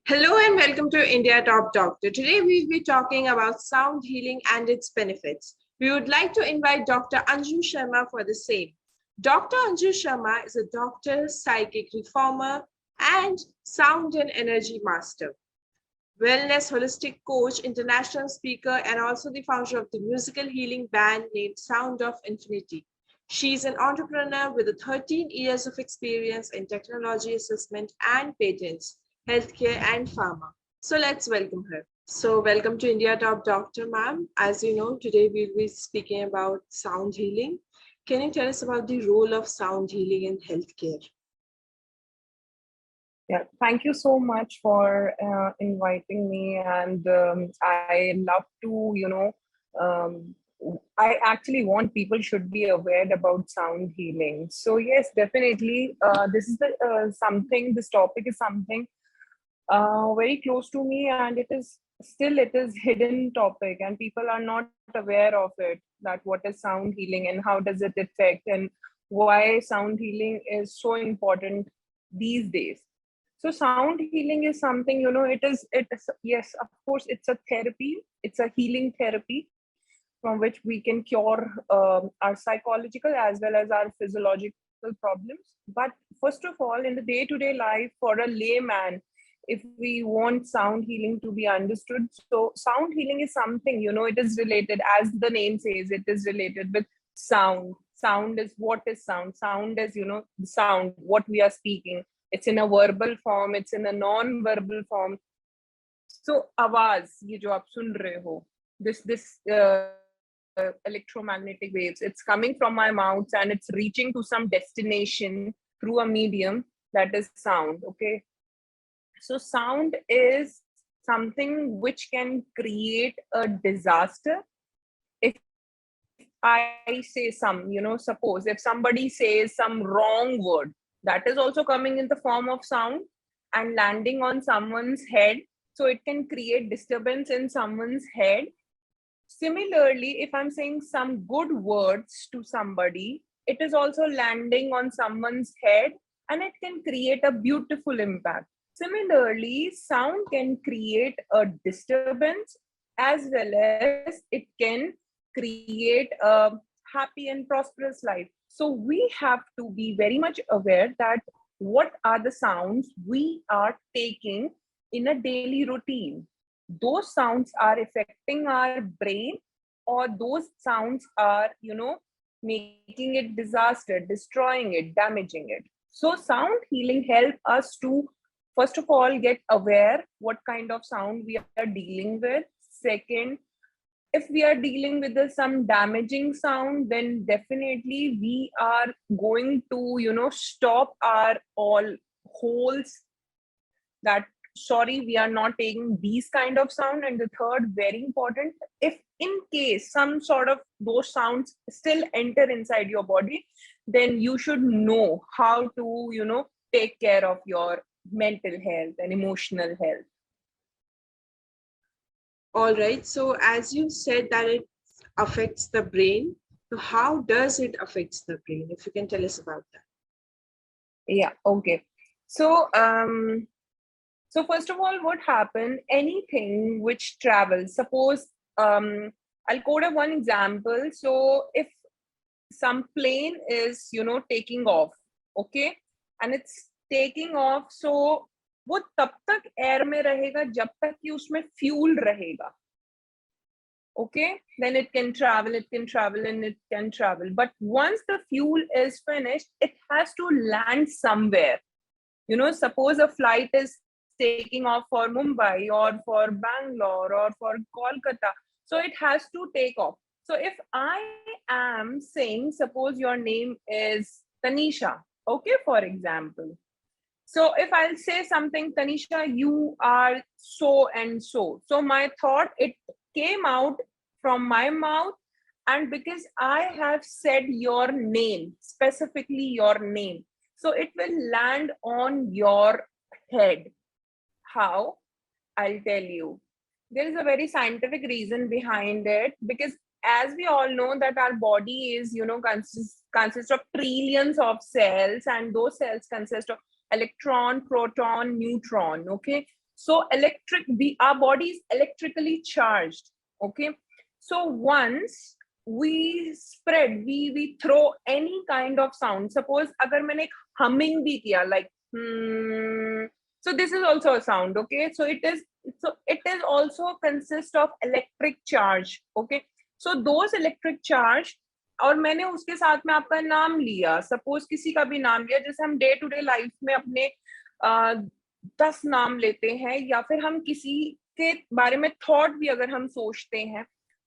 Hello and welcome to India Top Doctor. Today we'll be talking about sound healing and its benefits. We would like to invite Dr. Anju Sharma for the same. Dr. Anju Sharma is a doctor, psychic reformer, and sound and energy master, wellness holistic coach, international speaker, and also the founder of the musical healing band named Sound of Infinity. She's an entrepreneur with 13 years of experience in technology assessment and patents, healthcare, and pharma. So let's welcome her. So, welcome to India Top Doctor, ma'am. As you know, today we'll be speaking about sound healing. Can you tell us about the role of sound healing in healthcare? Yeah, thank you so much for inviting me. And I love to, I actually want people should be aware about sound healing. So yes, definitely, this is this topic is something very close to me, and it is hidden topic, and people are not aware of it. That what is sound healing and how does it affect, and why sound healing is so important these days. So sound healing is something, yes, of course, it's a therapy. It's a healing therapy from which we can cure our psychological as well as our physiological problems. But first of all, in the day-to-day life, for a layman, if we want sound healing to be understood, so sound healing is something, it is related, as the name says, it is related with sound. Sound is what is sound? Sound is, the sound, what we are speaking. It's in a verbal form, it's in a non-verbal form. So, आवाज ये जो आप सुन रहे हो, this electromagnetic waves, it's coming from my mouth and it's reaching to some destination through a medium that is sound. Okay, so sound is something which can create a disaster. If I say suppose if somebody says some wrong word, that is also coming in the form of sound and landing on someone's head. So it can create disturbance in someone's head. Similarly, if I'm saying some good words to somebody, it is also landing on someone's head and it can create a beautiful impact. Similarly, sound can create a disturbance as well as it can create a happy and prosperous life. So we have to be very much aware that what are the sounds we are taking in a daily routine. Those sounds are affecting our brain, or those sounds are, making it disaster, destroying it, damaging it. So sound healing help us to, first of all, get aware what kind of sound we are dealing with. Second, if we are dealing with some damaging sound, then definitely we are going to, stop our all holes that, sorry, we are not taking these kind of sound. And the third, very important, if in case some sort of those sounds still enter inside your body, then you should know how to, take care of your mental health and emotional health. All right. So as you said that it affects the brain, so how does it affect the brain? If you can tell us about that. Yeah. Okay. So so first of all, what happened? Anything which travels. Suppose I'll quote one example. So if some plane is taking off, okay, and it's taking off, so वो तब तक air में रहेगा जब तक कि उसमें fuel रहेगा. Okay, then it can travel and it can travel. But once the fuel is finished, it has to land somewhere. Suppose a flight is taking off for Mumbai or for Bangalore or for Kolkata. So it has to take off. So if I am saying, suppose your name is Tanisha, okay, for example. So if I'll say something, Tanisha, you are so and so. So my thought, it came out from my mouth. And because I have said your name, specifically your name, so it will land on your head. How? I'll tell you. There is a very scientific reason behind it, because as we all know that our body is, consists of trillions of cells, and those cells consist of electron, proton, neutron. Okay, So our body is electrically charged. Okay, so once we spread, we throw any kind of sound. Suppose agar maine ek humming bhi kiya, like so this is also a sound. Okay, so it is also consist of electric charge. Okay, so those electric charge, और मैंने उसके साथ में आपका नाम लिया, suppose किसी का भी नाम लिया, जैसे हम डे टू डे लाइफ में अपने 10 नाम लेते हैं, या फिर हम किसी के बारे में थॉट भी अगर हम सोचते हैं,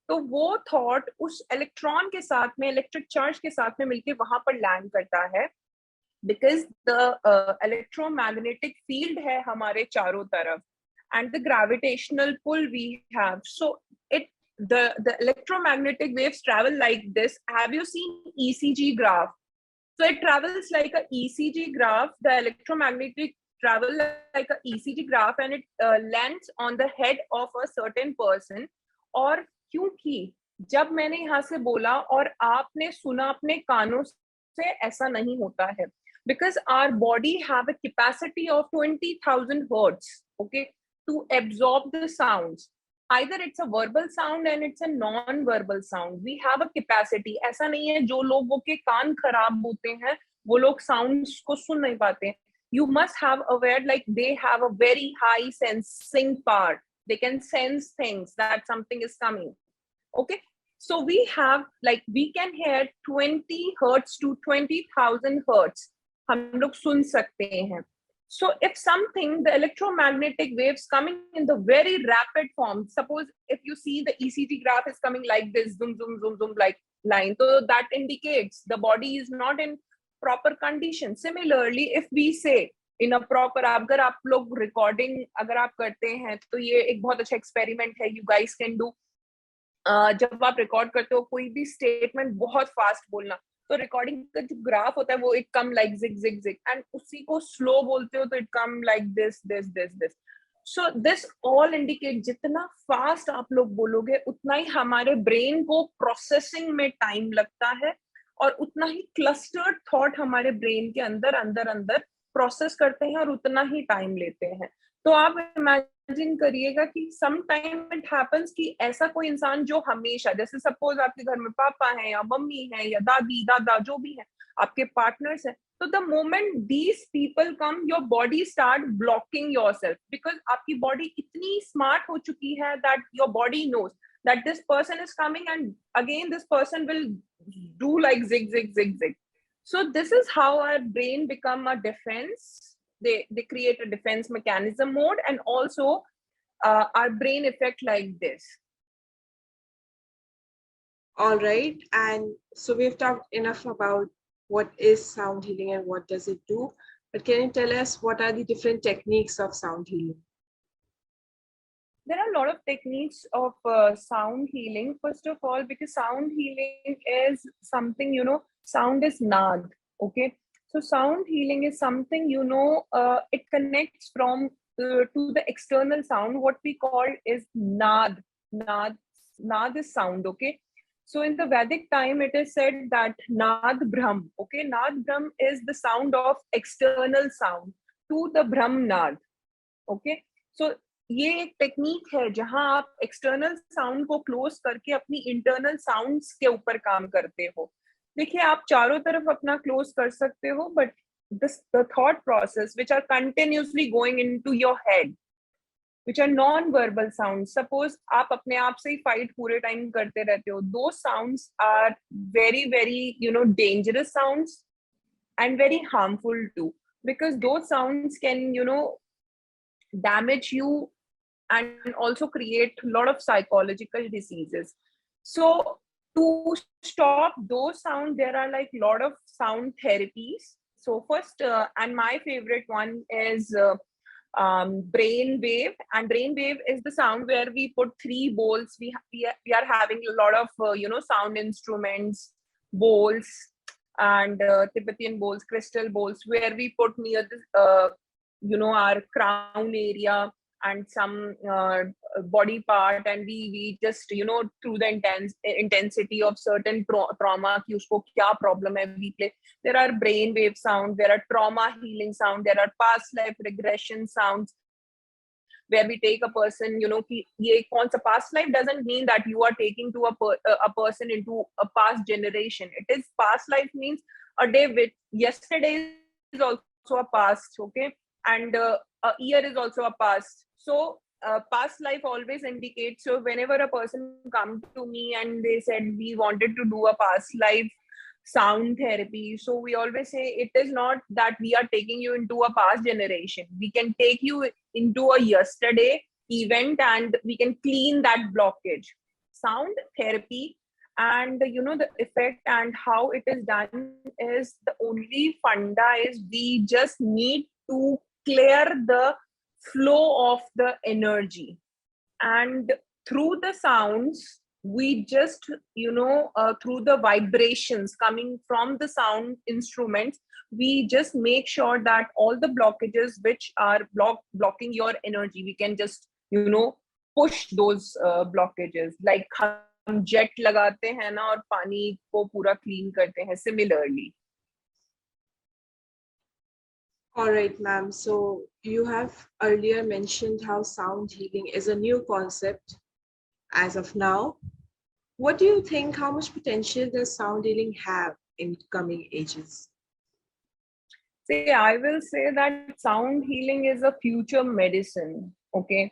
तो वो थॉट उस इलेक्ट्रॉन के साथ में, इलेक्ट्रिक चार्ज के साथ में मिलके वहां पर लैंड करता है, बिकॉज द इलेक्ट्रोमैग्नेटिक फील्ड है हमारे चारों तरफ, and the gravitational pull we have. So the electromagnetic waves travel like this. Have you seen ECG graph? So it travels like a ECG graph. The electromagnetic travel like a ECG graph, and it lands on the head of a certain person. और क्योंकि जब मैंने यहाँ से बोला और आपने सुना अपने कानों से, ऐसा नहीं होता है, because our body have a capacity of 20,000 hertz, okay, to absorb the sounds. Either it's a verbal sound and it's a non-verbal sound. We have a capacity. ऐसा नहीं है जो लोगों के कान खराब होते हैं वो लोग sounds को सुन नहीं पाते. You must have aware, like they have a very high sensing power. They can sense things that something is coming. Okay, so we have, like, we can hear 20 hertz to 20,000 hertz. हम लोग सुन सकते हैं. So if something, the electromagnetic waves coming in the very rapid form, suppose if you see the ECG graph is coming like this, zoom, zoom, zoom, zoom, like line, so that indicates the body is not in proper condition. Similarly, if we say in a proper, अगर आप लोग recording अगर आप करते हैं, तो ये एक बहुत अच्छा experiment है, you guys can do. जब आप record करते हो कोई भी statement बहुत fast बोलना, तो रिकॉर्डिंग का जो ग्राफ होता है वो it come like jig jig jig, and उसी को स्लो बोलते हो तो it come like this this this this. So this all indicate जितना फास्ट आप लोग बोलोगे उतना ही हमारे ब्रेन को प्रोसेसिंग में टाइम लगता है, और उतना ही क्लस्टर्ड थॉट हमारे ब्रेन के अंदर अंदर अंदर प्रोसेस करते हैं और उतना ही टाइम लेते हैं. तो आप इमेजिन करिएगा कि सम टाइम इट हैपेंस कि ऐसा कोई इंसान जो हमेशा, जैसे सपोज आपके घर में पापा हैं या मम्मी हैं या दादी दादा जो भी हैं, आपके पार्टनर्स हैं, तो the moment these people come, your body start blocking yourself, because आपकी बॉडी इतनी स्मार्ट हो चुकी है that your body knows that this person is coming, and again this person will do like zig zig zig zig. So this is how our brain become a defense. They create a defense mechanism mode, and also our brain effect like this. All right, and so we've talked enough about what is sound healing and what does it do, but can you tell us what are the different techniques of sound healing? There are a lot of techniques of sound healing. First of all, because sound healing is something, sound is naad. Okay, so sound healing is something, it connects from to the external sound. What we call is naad. Naad is sound. Okay, so in the Vedic time, it is said that naad brahm. Okay, naad brahm is the sound of external sound to the brahm naad. Okay, so ये एक technique है जहां आप external sound को close करके अपनी internal sounds के ऊपर काम करते हो. देखिए, आप चारों तरफ अपना क्लोज कर सकते हो, but the thought process which are continuously going into your head, which are non-verbal sounds. Suppose आप अपने आप से ही फाइट पूरे टाइम करते रहते हो. Those sounds are very, very, dangerous sounds and very harmful too, because those sounds can, damage you and also create a lot of psychological diseases. So to stop those sounds, there are like a lot of sound therapies. So first, and my favorite one is brain wave. And brain wave is the sound where we put 3 bowls. We are having a lot of sound instruments, bowls, and Tibetan bowls, crystal bowls, where we put near this our crown area and some body part, and we just through the intensity of certain trauma ki usko kya problem hai, we play. There are brain wave sound, there are trauma healing sound, there are past life regression sounds. where we take a person, कि ये कौन सा past life doesn't mean that you are taking to a person into a past generation. It is past life means a day with yesterday is also a past, okay, and a year is also a past. So past life always indicates. So whenever a person come to me and they said we wanted to do a past life sound therapy, so we always say it is not that we are taking you into a past generation. We can take you into a yesterday event and we can clean that blockage. Sound therapy and the effect and how it is done is, the only funda is we just need to clear the flow of the energy, and through the sounds we just through the vibrations coming from the sound instruments, we just make sure that all the blockages which are blocking your energy, we can just push those blockages, like हम jet लगाते हैं ना और पानी को पूरा clean करते हैं, similarly. All right, ma'am. So you have earlier mentioned how sound healing is a new concept as of now. What do you think, how much potential does sound healing have in coming ages? See, I will say that sound healing is a future medicine, okay?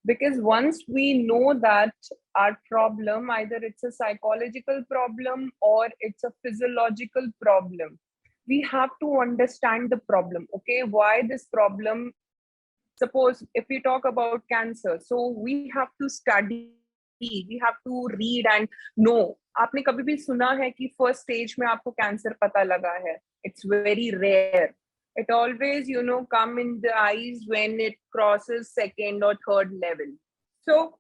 Because once we know that our problem, either it's a psychological problem or it's a physiological problem, we have to understand the problem, okay? Why this problem? Suppose if we talk about cancer, so we have to study, we have to read and know. आपने कभी भी सुना है कि first stage में आपको cancer पता लगा है? It's very rare. It always, come in the eyes when it crosses second or third level. So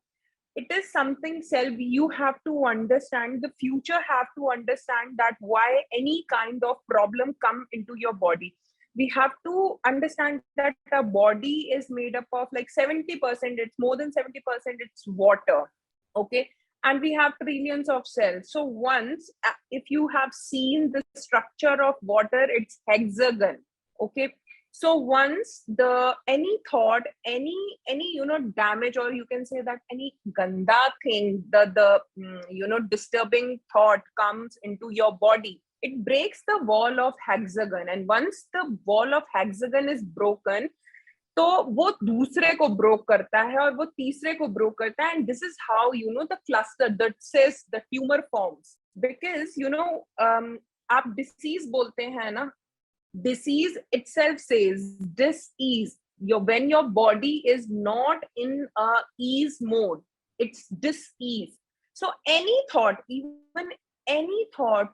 it is something you have to understand. The future have to understand that why any kind of problem come into your body. We have to understand that our body is made up of like 70%, it's more than 70%, it's water, okay? And we have trillions of cells. So once, if you have seen the structure of water, it's hexagon, okay? So once any thought, any damage, or you can say that any ganda thing, the disturbing thought comes into your body, it breaks the wall of hexagon. And once the wall of hexagon is broken, तो वो दूसरे को broke करता है और वो तीसरे को ब्रोक करता है, and this is how the cluster, that says the tumor forms. Because आप disease बोलते हैं ना, disease itself says dis-ease. When your body is not in a ease mode, it's dis-ease. So any thought, even any thought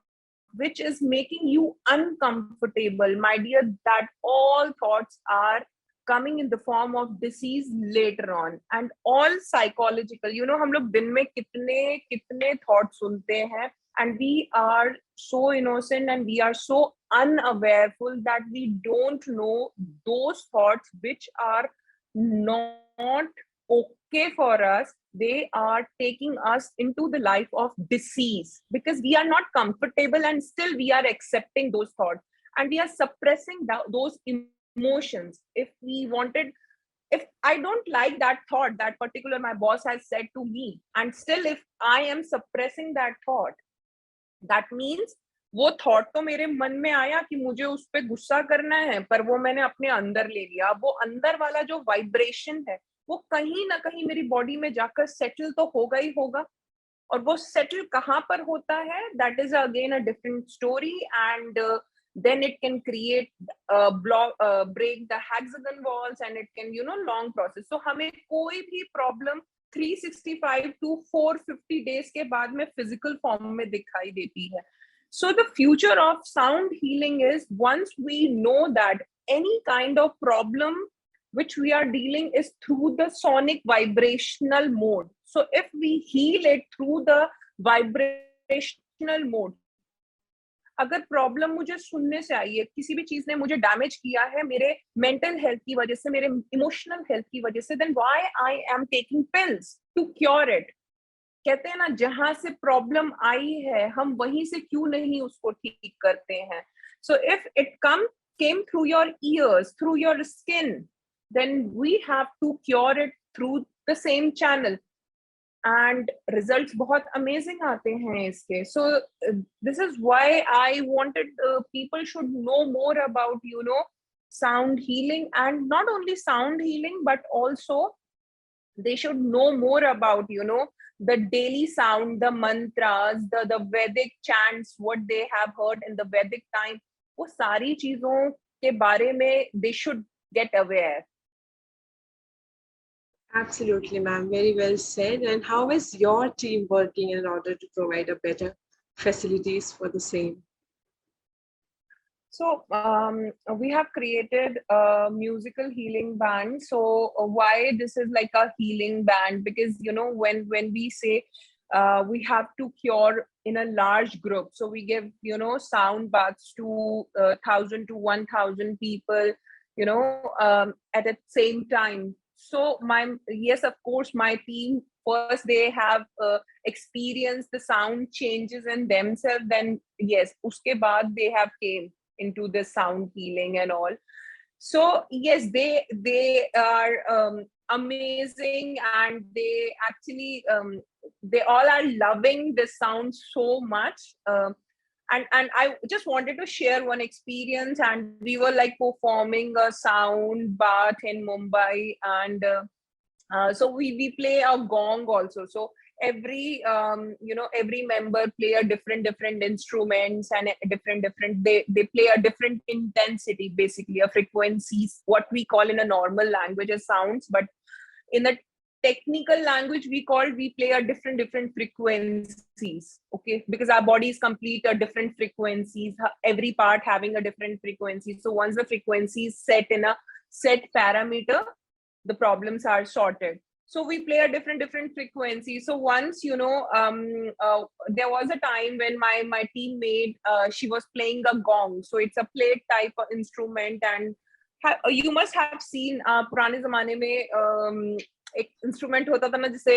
which is making you uncomfortable, my dear, that all thoughts are coming in the form of disease later on, and all psychological. हम लोग दिन में कितने thoughts सुनते हैं, and we are so innocent and we are so unawareful that we don't know those thoughts which are not okay for us. They are taking us into the life of disease because we are not comfortable, and still we are accepting those thoughts and we are suppressing those emotions. If I don't like that thought, that particular my boss has said to me, and still if I am suppressing that thought, that means वो thought तो मेरे मन में आया कि मुझे उस पे गुस्सा करना है, पर वो मैंने अपने अंदर ले लिया. वो अंदर वाला जो वाइब्रेशन है वो कहीं ना कहीं मेरी बॉडी में जाकर सेटल तो होगा ही होगा. और वो सेटल कहाँ पर होता है, that is again a different story. And then it can create break the hexagon walls, and it can long process. So हमें कोई भी problem 365 to 450 days के बाद में physical form में दिखाई देती है. So the future of sound healing is, once we know that any kind of problem which we are dealing is through the sonic vibrational mode. So if we heal it through the vibrational mode, अगर problem मुझे सुनने से आई है, किसी भी चीज ने मुझे डैमेज किया है मेरे मेंटल हेल्थ की वजह से, मेरे इमोशनल हेल्थ की वजह से, then why I am taking pills to cure it. कहते हैं ना, जहां से प्रॉब्लम आई है हम वहीं से क्यों नहीं उसको ठीक करते हैं. So if it came through your ears, through your skin, then we have to cure it through the same channel. And results बहुत amazing आते हैं इसके. So this is why I wanted people should know more about, you know, sound healing, and not only sound healing, but also they should know more about, you know, the daily sound, the mantras, the Vedic chants, what they have heard in the Vedic time. वो सारी चीजों के बारे में they should get aware. Absolutely, ma'am. Very well said. And how is your team working in order to provide a better facilities for the same? So we have created a musical healing band. So why this is like a healing band? Because, you know, when we say we have to cure in a large group, so we give, you know, sound baths to 1,000 to 1,000 people, you know, at the same time. So yes, of course, my team first they have experienced the sound changes in themselves. Then yes, uske baad they have came into the sound healing and all. So yes, they are amazing, and they actually they all are loving the sound so much. And I just wanted to share one experience, and we were like performing a sound bath in Mumbai, and so we play a gong also. So every you know, every member play a different instruments, and different they play a different intensity, basically a frequencies, what we call in a normal language as sounds, but in the technical language we play a different frequencies. Okay, because our body is complete a different frequencies, every part having a different frequency. So once the frequency is set in a set parameter, the problems are sorted. So we play a different frequency. So once, you know, there was a time when my teammate, she was playing a gong. So it's a plate type of instrument, and you must have seen पुराने जमाने में एक instrument होता था ना, जिसे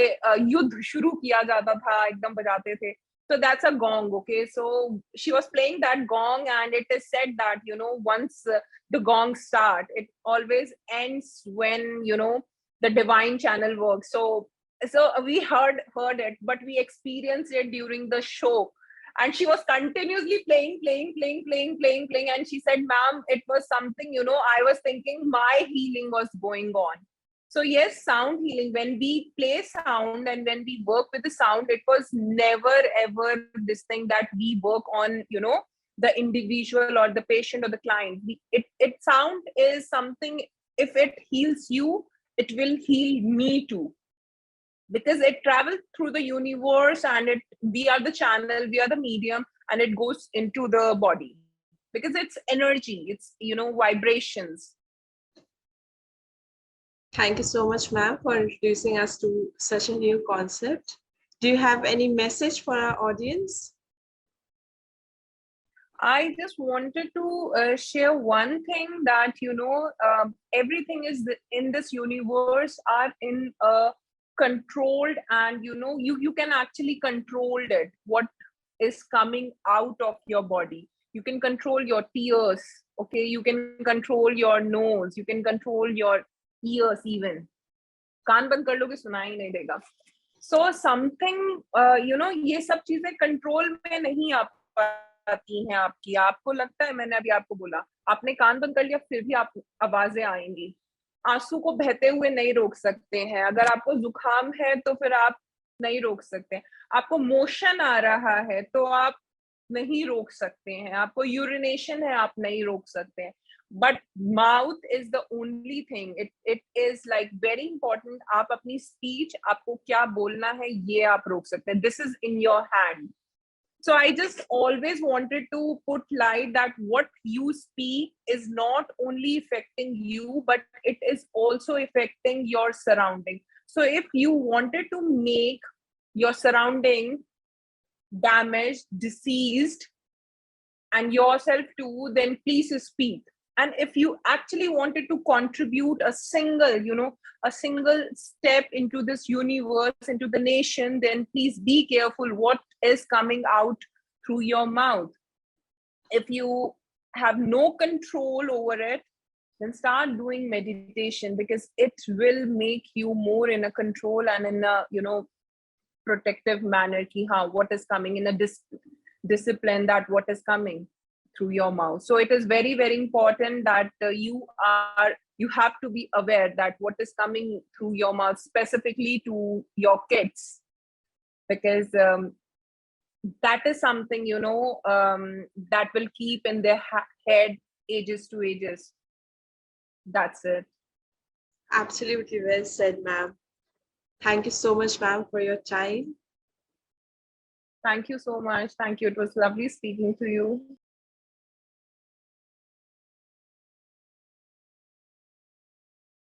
युद्ध शुरू किया जाता था, एकदम बजाते थे. So that's a gong. Okay, so she was playing that gong, and it is said that, you know, once the gong start, it always ends when, you know, the divine channel works. So we heard it, but we experienced it during the show, and she was continuously playing, and she said, ma'am, it was something, you know, I was thinking my healing was going on. So yes, sound healing, when we play sound and when we work with the sound, it was never ever this thing that we work on, you know, the individual or the patient or the client. It sound is something, if it heals you, it will heal me too, because it travels through the universe, and we are the channel, we are the medium, and it goes into the body, because it's energy, it's, you know, vibrations. Thank you so much, ma'am, for introducing us to such a new concept. Do you have any message for our audience? I just wanted to share one thing, that, you know, everything is in this universe are in a controlled, and, you know, you can actually control it, what is coming out of your body. You can control your tears. Okay, you can control your nose, you can control your ears even. कान बंद कर लोगे सुनाई नहीं देगा. So something, you know, ये सब चीजें control में नहीं आ पाती हैं आपकी. आपको लगता है, मैंने अभी आपको बोला, आपने कान बंद कर लिया, फिर भी आप आवाजें आएंगी. आंसू को बहते हुए नहीं रोक सकते हैं. अगर आपको जुकाम है तो फिर आप नहीं रोक सकते. आपको मोशन आ रहा है तो आप नहीं रोक सकते हैं. आपको यूरिनेशन है, आप नहीं रोक सकते हैं. But mouth is the only thing. It is like very important. आप अपनी speech, आपको क्या बोलना है, ये आप रोक सकते हैं. This is in your hand. So I just always wanted to put light that what you speak is not only affecting you, but it is also affecting your surrounding. So if you wanted to make your surrounding damaged, deceased, and yourself too, then please speak. And if you actually wanted to contribute a single, you know, a single step into this universe, into the nation, then please be careful what is coming out through your mouth. If you have no control over it, then start doing meditation, because it will make you more in a control and in a, protective manner. Ki, what is coming in a discipline, that what is coming through your mouth. So it is very, very important that you have to be aware that what is coming through your mouth, specifically to your kids, because that is something, that will keep in their head ages to ages. That's it. Absolutely well said, ma'am. Thank you so much, ma'am, for your time. Thank you so much. Thank you. It was lovely speaking to you.